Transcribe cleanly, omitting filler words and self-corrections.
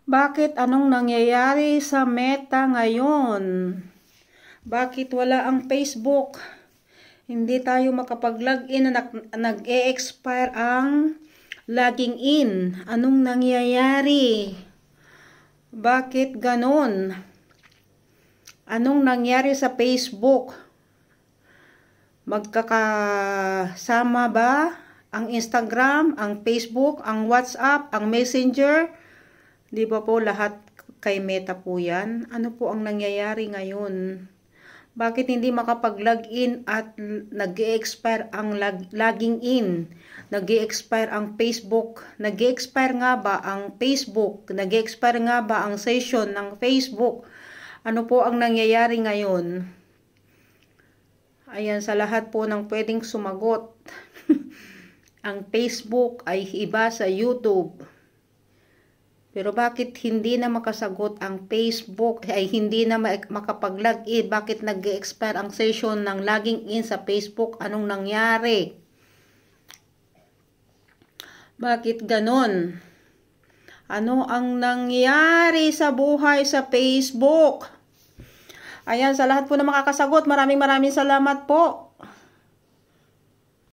Bakit anong nangyayari sa Meta ngayon? Bakit wala ang Facebook? Hindi tayo makapag-login na nag-e-expire ang logging in. Anong nangyayari? Bakit ganon? Anong nangyari sa Facebook? Magkakasama ba ang Instagram, ang Facebook, ang WhatsApp, ang Messenger? Di ba po lahat kay Meta po yan? Ano po ang nangyayari ngayon? Bakit hindi makapag-login at nag-e-expire ang logging in? Nag-e-expire ang Facebook? Nag-e-expire nga ba ang Facebook? Nag-e-expire nga ba ang session ng Facebook? Ano po ang nangyayari ngayon? Ayan, sa lahat po ng pwedeng sumagot. Ang Facebook ay iba sa YouTube. Pero bakit hindi na makasagot ang Facebook ay hindi na makapag-login? Bakit nag-expire ang session ng logging in sa Facebook? Anong nangyari? Bakit ganon? Ano ang nangyari sa buhay sa Facebook? Ayan, sa lahat po na makakasagot, maraming salamat po.